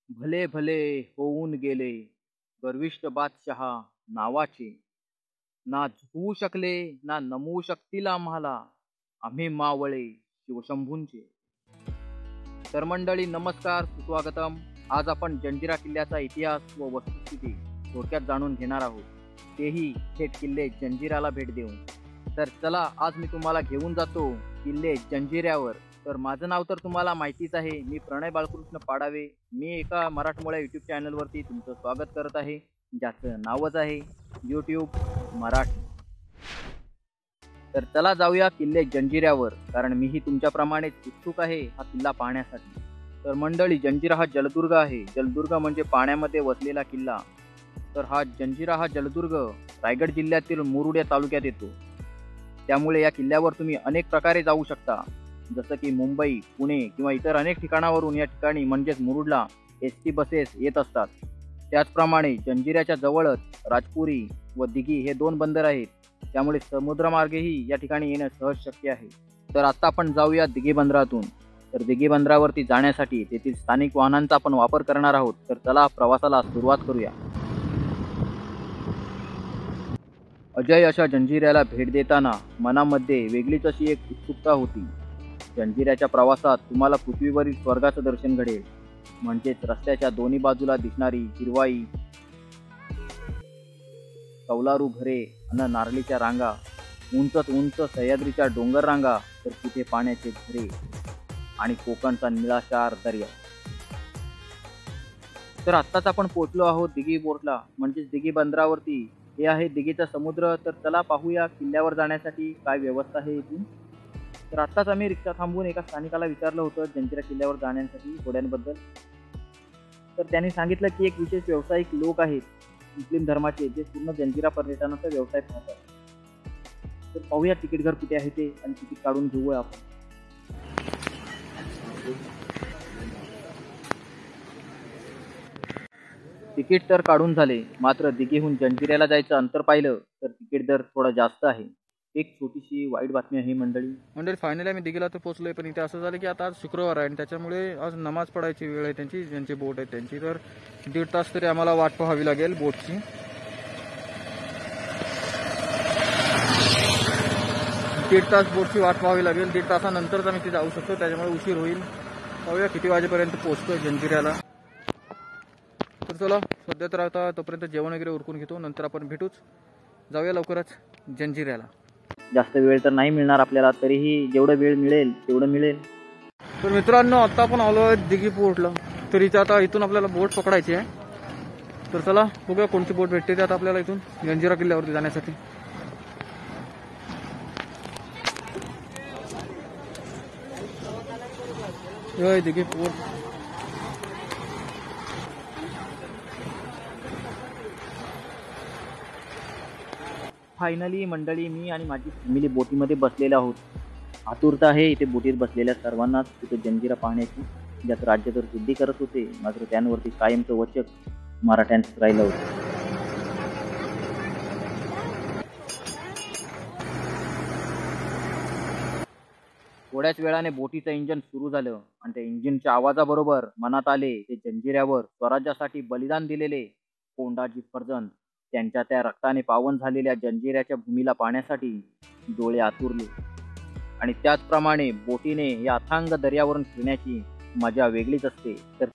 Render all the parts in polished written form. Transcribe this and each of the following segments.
भले भले होऊन गेले गर्विष्ठ बादशहा नावाचे, ना झुकवू शकले ना नमवू शकतील आम्हाला आम्ही मावळे शिवशंभूंचे. तर मंडळी नमस्कार, सुस्वागतम. आज आपण जंजिरा किल्ल्याचा इतिहास व वस्तुस्थिती थोडक्यात जाणून घेणार आहोत, तेही थेट किल्ले जंजिराला भेट देऊन. तर चला, आज मी तुम्हाला घेऊन जातो किल्ले जंजिऱ्यावर. तर माझं नाव तर तुम्हाला माहितीच आहे, मी प्रणय बाळकृष्ण पाडावे. मी एका मराठमोळ्या यूट्यूब चॅनलवरती तुमचं स्वागत करत आहे, ज्याचं नावच आहे यूट्यूब मराठी. तर चला जाऊया किल्ले जंजिऱ्यावर, कारण मीही तुमच्याप्रमाणेच उत्सुक आहे हा किल्ला पाहण्यासाठी. तर मंडळी, जंजिरा हा जलदुर्ग आहे. जलदुर्ग म्हणजे पाण्यामध्ये वसलेला किल्ला. तर जंजिरा हा जलदुर्ग रायगड जिल्ह्यातील मुरुड या तालुक्यात येतो. त्यामुळे या किल्ल्यावर तुम्ही अनेक प्रकारे जाऊ शकता, जसं की मुंबई, पुणे किंवा इतर अनेक ठिकाणावरून या ठिकाणी म्हणजेच मुरुडला एसटी बसेस येत असतात. त्याचप्रमाणे जंजिऱ्याच्या जवळच राजपुरी व दिघी हे दोन बंदर आहेत, त्यामुळे समुद्रमार्गेही या ठिकाणी येणं सहज शक्य आहे. तर आता आपण जाऊया दिघी बंदरातून. तर दिघी बंदरावरती जाण्यासाठी तेथील स्थानिक वाहनांचा आपण वापर करणार आहोत. तर चला प्रवासाला सुरुवात करूया. अजय अशा जंजिऱ्याला भेट देताना मनामध्ये वेगळीच अशी एक उत्सुकता होती. जंजिऱ्याच्या प्रवासात तुम्हाला पृथ्वीवरील स्वर्गाचं दर्शन घडेल. म्हणजेच रस्त्याच्या दोन्ही बाजूला दिसणारी हिरवाई, कौलारू घरे आणि नारळीच्या रांगा, उंचच उंच सह्याद्रीच्या डोंगर रांगा, तर तिथे पाण्याचे झरे आणि कोकणचा निळाशार दर्या. तर आत्ताच आपण पोहोचलो आहोत दिघी पोर्टला, म्हणजेच दिघी बंदरावरती. हे आहे दिघीचा समुद्र. तर चला पाहूया किल्ल्यावर जाण्यासाठी काय व्यवस्था आहे इथून. तर आत्ताच आम्ही रिक्षा थांबवून एका स्थानिकाला विचारलं होतं जंजिरा किल्ल्यावर जाण्यासाठी घोड्यांबद्दल. तर त्यांनी सांगितलं की एक विशेष व्यावसायिक लोक आहेत मुस्लिम धर्माचे, जे पूर्ण जंजिरा पर्यटनाचा व्यवसाय पाहतात. तर पाहूया तिकीट घर कुठे आहे ते, आणि तिकीट काढून घेऊया आपण. तिकीट तर काढून झाले, मात्र दिघीहून जंजिऱ्याला जायचं अंतर पाहिलं तर तिकीट दर थोडा जास्त आहे. एक छोटीशी वाईट बातमी आहे मंडळी. फायनली आम्ही दिघीला तर पोहोचलोय, पण इथे असं झालं की आता आज शुक्रवार आहे आणि त्याच्यामुळे आज नमाज पडायची वेळ आहे त्यांची, ज्यांची बोट आहे त्यांची. तर 1.5 तास तरी आम्हाला वाट पाहावी लागेल बोटची. 1.5 तास बोटची वाट पाहावी लागेल. 1.5 तासानंतरच आम्ही तिथे जाऊ शकतो, त्याच्यामुळे उशीर होईल. पाहूया किती वाजेपर्यंत पोहोचतोय जंजिऱ्याला. तर चला, सध्या तर आता तोपर्यंत जेवण वगैरे उरकून घेतो, नंतर आपण भेटूच. जाऊया लवकरच जंजिऱ्याला. जास्त वेळ तर नाही मिळणार आपल्याला, तरीही जेवढं वेळ मिळेल तेवढं मिळेल. तर मित्रांनो, आता आपण आलो आहे दिघी पोर्टला. तर इथे आता इथून आपल्याला बोट पकडायची आहे. तर चला बघूया कोणती बोट भेटते ते आता आपल्याला इथून जंजिरा किल्ल्यावरती जाण्यासाठी. दिघी पोर्ट. फायनली मंडळी, मी आणि माझी फॅमिली बोटीमध्ये बसलेलो आहोत. आतुरता आहे इथे बोटीत बसलेल्या सर्वांनाच तिथे जंजिरा पाहण्याची. ज्यात राज्य तर सिद्धी करत होते, मात्र त्यांवरती कायमचं वचक मराठ्यांचं राहिलं होतं. थोड्याच वेळाने बोटीचं इंजिन सुरू झालं आणि त्या इंजिनच्या आवाजाबरोबर मनात आले ते जंजिऱ्यावर स्वराज्यासाठी बलिदान दिलेले कोंडाजी फर्जंद. त्यांच्या त्या रक्ताने पावन झालेल्या जंजिऱ्याच्या भूमीला पाहण्यासाठी डोळे आतुरले. आणि त्याचप्रमाणे बोटीने या अथांग दर्यावरून फिरण्याची मजा वेगळीच असते. तर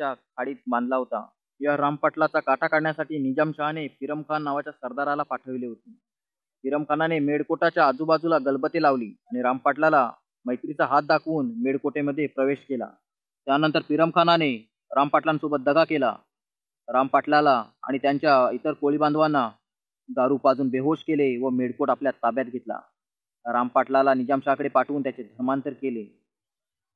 नावाच्या खाडीत बांधला होता. या रामपाटलाचा काटा काढण्यासाठी निजामशहाने फिरम खान नावाच्या सरदाराला पाठविले होते. फिरम खानाने मेढकोटाच्या आजूबाजूला गलबते लावली आणि रामपाटलाला मैत्रीचा हात दाखवून मेढकोटेमध्ये प्रवेश केला. त्यानंतर फिरम खानाने रामपाटलांसोबत दगा केला. रामपाटलाला आणि त्यांच्या इतर कोळी बांधवांना दारू पाजून बेहोश केले व मेढकोट आपल्या ताब्यात घेतला. रामपाटलाला निजामशहाकडे पाठवून त्याचे धर्मांतर केले.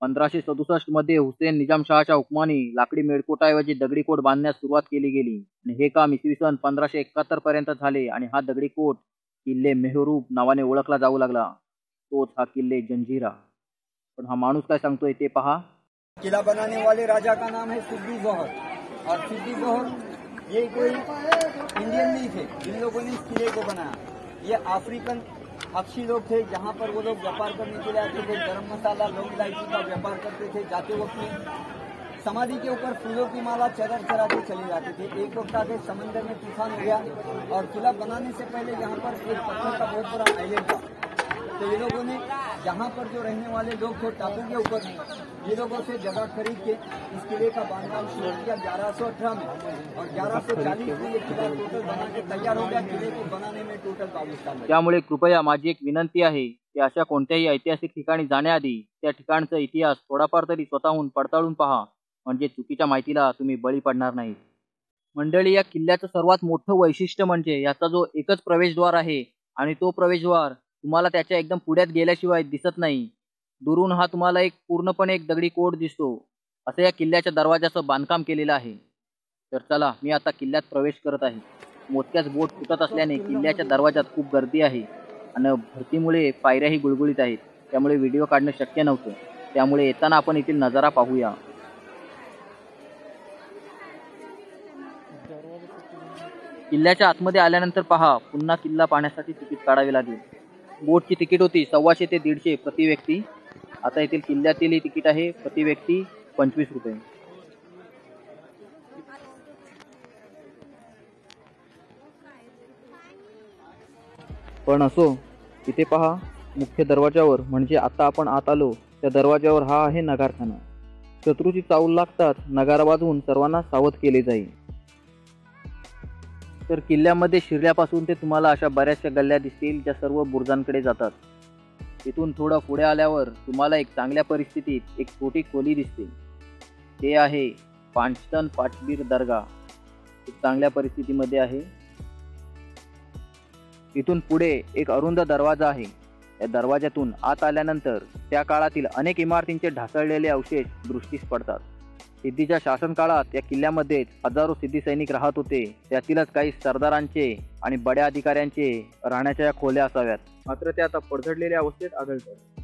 1567 मध्ये हुसेन निजामशहाच्या हुकमाने लाकडी मेढकोटाऐवजी दगडी कोट बांधण्यास सुरुवात केली गेली आणि हे काम इसवी सन 1571 पर्यंत झाले आणि हा दगडी कोट किल्ले मेहरूब नावाने ओळखला जाऊ लागला. तोच हा किल्ले जंजिरा. पण हा माणूस काय सांगतोय ते पहा. किला बनाने वाले राजा का नाम है सिद्दी जोहर और सिद्दी जोहर ये कोई इंडियन नहीं थे जिन लोगों ने इस किले को बनाया. ये अफ्रीकन हबशी लोग थे. जहाँ पर वो लोग व्यापार करने के लिए आते थे. गरम मसाला लौंग इलायची का व्यापार करते थे. जाते वक्त में समाधि के ऊपर फूलों की माला चढ़ा के चले जाते थे. एक वक्त आके समंदर में तूफान हो गया और किला बनाने से पहले यहाँ पर एक पत्थर का बहुत बड़ा आइलैंड था. तो ये लोगों ने यहाँ पर जो रहने वाले लोग थे टापू के ऊपर ये लोगों से जगह खरीद के इस किले का बांधकाम शुरू किया 1118 में और 1140 में ये किला टोटल बना के तैयार हो गया. किले को बनाने में टोटल 22 साल लगे. त्यामुळे कृपया माझी एक विनंती आहे की अशा कोणत्याही ऐतिहासिक ठिकाणी जाण्याआधी त्या ठिकाणचा इतिहास थोडाफार तरी स्वतःहून पडताळून पहा, म्हणजे चुकीच्या माहितीला तुम्ही बळी पडणार नाही. मंडळी, या किल्ल्याचं सर्वात मोठं वैशिष्ट्य म्हणजे याचा जो एकच प्रवेशद्वार आहे आणि तो प्रवेशद्वार तुम्हाला त्याच्या एकदम पुढ्यात गेल्याशिवाय दिसत नाही. दुरून हा तुम्हाला एक पूर्णपणे एक दगडी कोट दिसतो. असं या किल्ल्याच्या दरवाजाचं बांधकाम केलेलं आहे. तर चला, मी आता किल्ल्यात प्रवेश करत आहे. मोजक्याच बोट फुटत असल्याने किल्ल्याच्या दरवाजात खूप गर्दी आहे आणि भरतीमुळे पायऱ्याही गुळगुळीत आहेत. त्यामुळे व्हिडिओ काढणं शक्य नव्हतं. त्यामुळे येताना आपण येथील नजारा पाहूया. किल्ल्याच्या आतमध्ये आल्यानंतर पहा, पुन्हा किल्ला पाहण्यासाठी तिकीट काढावे लागेल. बोटची तिकीट होती 125 ते 150 प्रति व्यक्ती. आता येथील किल्ल्यातील तिकीट आहे प्रति व्यक्ती 25 रुपये. पण असो, इथे पहा, मुख्य दरवाजावर म्हणजे आता आपण आत आलो त्या दरवाजावर हा आहे नगारखाना. शत्रूची चावल लागताच नगारा वाजवून सर्वांना सावध केले जाईल. तर किल्ल्यामध्ये शिरल्यापासून ते तुम्हाला अशा बऱ्याचशा गल्ल्या दिसतील ज्या सर्व बुरुजांकडे जातात. तिथून थोडं पुढे आल्यावर तुम्हाला एक चांगल्या परिस्थितीत एक छोटी खोली दिसते. ते आहे पांचतन पाचबीर दर्गा. खूप चांगल्या परिस्थितीमध्ये आहे. इथून पुढे एक अरुंद दरवाजा आहे. या दरवाज्यातून आत आल्यानंतर त्या काळातील अनेक इमारतींचे ढासळलेले अवशेष दृष्टीस पडतात. सिद्धीच्या शासन काळात या किल्ल्यामध्ये हजारो सिद्धी सैनिक राहत होते. त्यातीलच काही सरदारांचे आणि बड्या अधिकाऱ्यांचे राहण्याच्या या खोल्या असाव्यात. मात्र त्या आता पडझडलेल्या अवस्थेत आढळतात.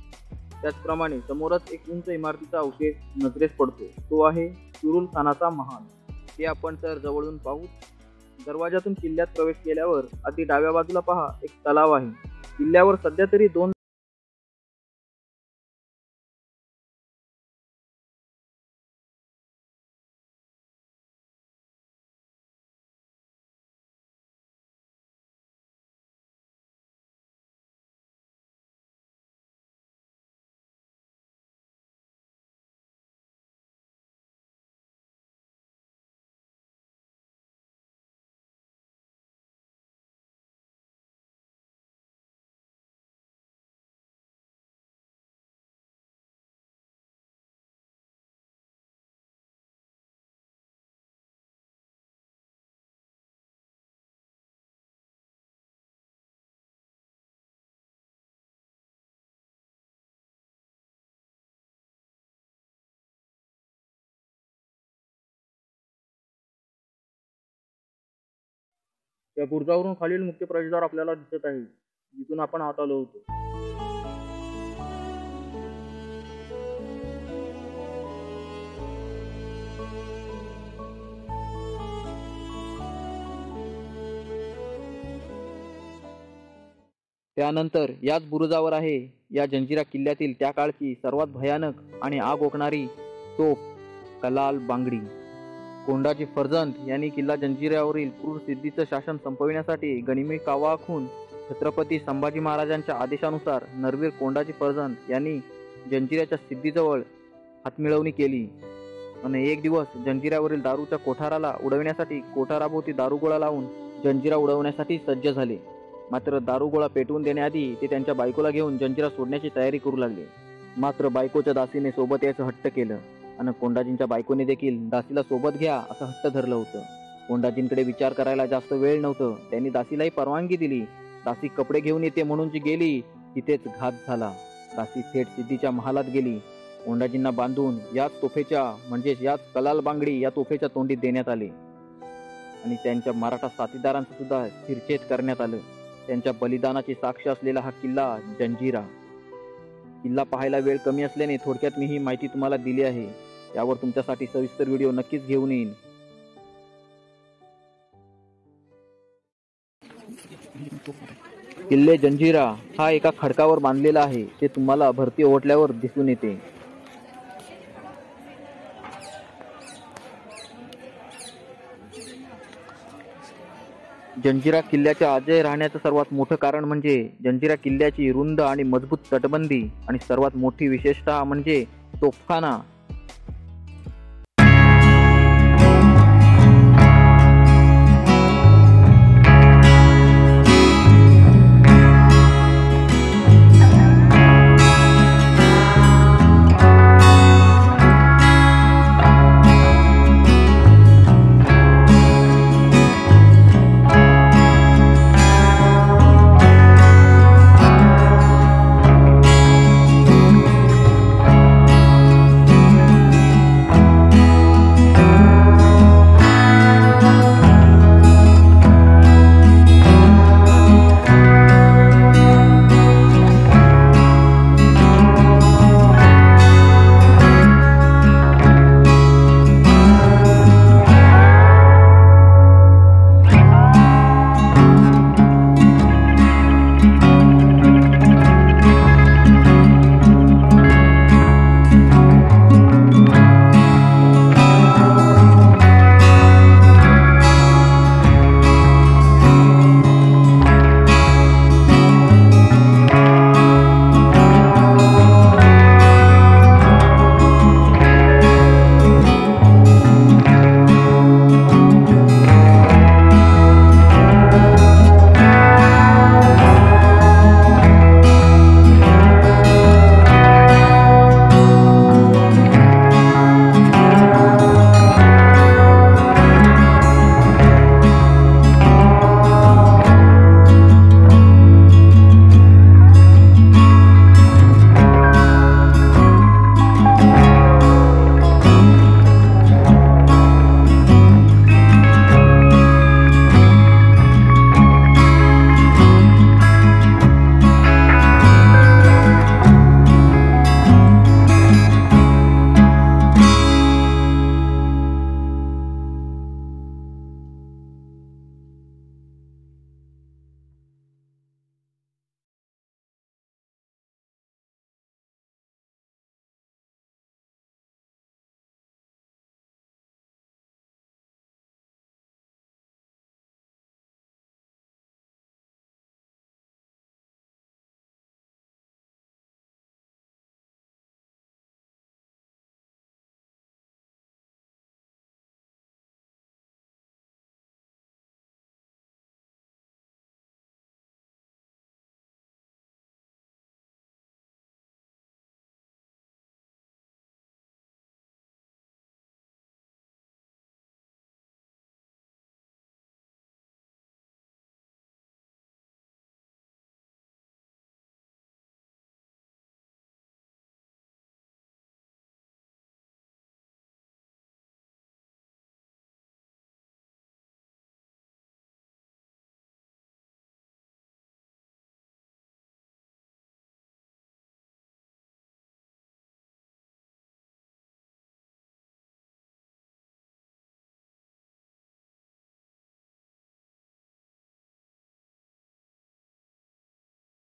त्याचप्रमाणे समोरच एक उंच इमारतीचा अवशेष नजरेस पडतो. तो आहे सुरुल खानाचा महाल. ते आपण तर जवळून पाहू. दरवाजातून किल्ल्यात प्रवेश केल्यावर अति डाव्या बाजूला पहा, एक तलाव आहे. किल्ल्यावर सध्या तरी 2 त्या बुरुजावरून खालील मुख्य प्रवेशद्वार आपल्याला दिसत आहे, जिथून आपण आत आलो होतो. त्यानंतर याच बुरुजावर आहे या जंजिरा किल्ल्यातील त्या काळची सर्वात भयानक आणि आग ओकणारी तोफ कलाल बांगडी. कोंडाजी फर्जंद यांनी किल्ला जंजिऱ्यावरील क्रूर सिद्धीचं शासन संपविण्यासाठी गनिमी कावा आखून छत्रपती संभाजी महाराजांच्या आदेशानुसार नरवीर कोंडाजी फर्जंद यांनी जंजिऱ्याच्या सिद्धीजवळ हातमिळवणी केली. आणि एक दिवस जंजिऱ्यावरील दारूच्या कोठाराला उडवण्यासाठी कोठाराभोवती दारूगोळा लावून जंजिरा उडवण्यासाठी सज्ज झाले. मात्र दारूगोळा पेटवून देण्याआधी ते त्यांच्या बायकोला घेऊन जंजिरा सोडण्याची तयारी करू लागले. मात्र बायकोच्या दासीने सोबत यायचं हट्ट केलं आणि कोंडाजींच्या बायकोने देखील दासीला सोबत घ्या असं हट्ट धरलं होतं. कोंडाजींकडे विचार करायला जास्त वेळ नव्हतं. त्यांनी दासीलाही परवानगी दिली. दासी कपडे घेऊन येते म्हणून जी गेली तिथेच घात झाला. दासी थेट सिद्धीच्या महालात गेली. कोंडाजींना बांधून याच तोफेच्या म्हणजेच याच कलाल बांगडी या तोफेच्या तोंडीत देण्यात आले आणि त्यांच्या मराठा साथीदारांचं सुद्धा शिरछेद करण्यात आलं. त्यांच्या बलिदानाची साक्ष असलेला हा किल्ला जंजिरा. किल्ला पाहायला वेळ कमी असल्याने थोडक्यात मी ही माहिती तुम्हाला दिली आहे. यावर तुमच्यासाठी सविस्तर व्हिडिओ नक्कीच घेऊन येईन. किल्ले जंजिरा हा एका खडकावर बांधलेला आहे. ते तुम्हाला भरती ओढल्यावर दिसून येते. जंजिरा किल्ल्याच्या अजय राहण्याचं सर्वात मोठं कारण म्हणजे जंजिरा किल्ल्याची रुंद आणि मजबूत तटबंदी आणि सर्वात मोठी विशेषतः म्हणजे तोफखाना.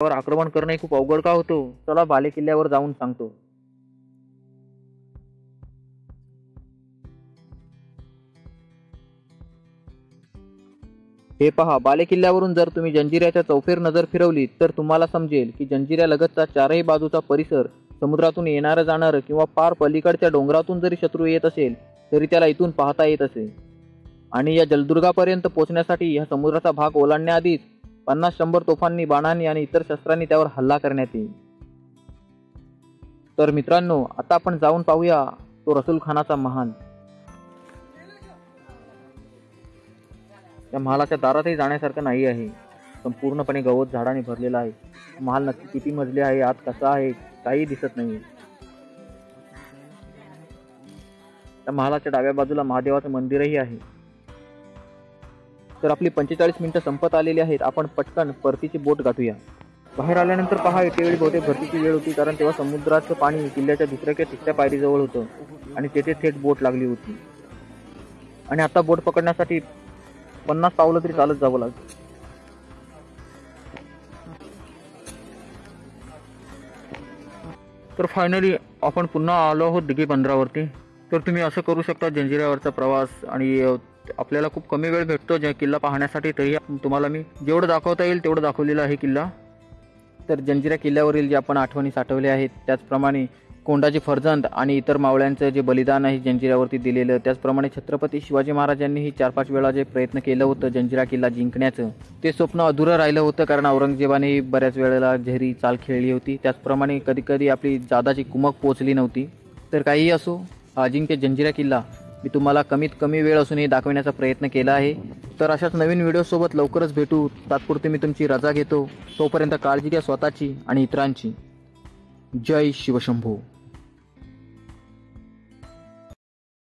वर आक्रमण करणे खूप अवघड का होतो? चला बालेकिल्ल्यावर जाऊन सांगतो. हे पहा, बालेकिल्ल्यावरून जर तुम्ही जंजिऱ्याच्या चौफेर नजर फिरवली तर तुम्हाला समजेल की जंजिऱ्यालगतचा चारही बाजूचा परिसर समुद्रातून येणारं जाणारं किंवा पार पलीकडच्या डोंगरातून जरी शत्रू येत असेल तरी त्याला इथून पाहता येत असे. आणि या जलदुर्गापर्यंत पोहोचण्यासाठी ह्या समुद्राचा भाग ओलांडण्याआधीच 50-100 तोफांनी, बाणांनी आणि इतर शस्त्रांनी त्यावर हल्ला करण्यात येईल. तर मित्रांनो, आता आपण जाऊन पाहूया तो रसूल खानाचा महाल. त्या महालाच्या दारातही जाण्यासारखं नाही आहे. संपूर्णपणे गवत झाडाने भरलेला आहे. महाल नक्की किती मजली आहे, आत कसा आहे, काही दिसत नाही. त्या महालाच्या डाव्या बाजूला महादेवाचं मंदिरही आहे. तर आपली 45 मिनिटं संपत आलेली आहेत. आपण पटकन परतीची बोट गाठूया. बाहेर आल्यानंतर पहा, येतेवेळी बहुतेक भरतीची वेळ होती, कारण तेव्हा समुद्राचं पाणी किल्ल्याच्या दुसऱ्या किंवा तिसऱ्या पायरीजवळ होतं आणि तेथे थेट बोट लागली होती. आणि आता बोट पकडण्यासाठी 50 पावलं तरी चालत जावं लागतं. तर फायनली आपण पुन्हा आलो आहोत दिघी बंदरावरती. तर तुम्ही असं करू शकता जंजिऱ्यावरचा प्रवास, आणि आपल्याला खूप कमी वेळ भेटतो किल्ला पाहण्यासाठी. तरी तुम्हाला मी जेवढं दाखवता येईल तेवढं दाखवलेलं आहे किल्ला. तर जंजिरा किल्ल्यावरील जे आपण आठवणी साठवल्या आहेत, त्याचप्रमाणे कोंडाजी फर्जंद आणि इतर मावळ्यांचं जे बलिदान आहे जंजिऱ्यावरती दिलेलं, त्याचप्रमाणे छत्रपती शिवाजी महाराजांनीही 4-5 वेळा जे प्रयत्न केलं होतं जंजिरा किल्ला जिंकण्याचं, ते स्वप्न अधुरं राहिलं होतं, कारण औरंगजेबाने बऱ्याच वेळेला झेरी चाल खेळली होती. त्याचप्रमाणे कधीकधी आपली जादाची कुमक पोचली नव्हती. तर काहीही असो, अजिंक्य जंजिरा किल्ला मी तुम्हाला कमीत कमी वेळ असूनही दाखवण्याचा प्रयत्न केला आहे. तर अशाच नवीन व्हिडिओसोबत लवकरच भेटू. तात्पुरती मी तुमची रजा घेतो. तोपर्यंत काळजी घ्या स्वतःची आणि इतरांची. जय शिवशंभो.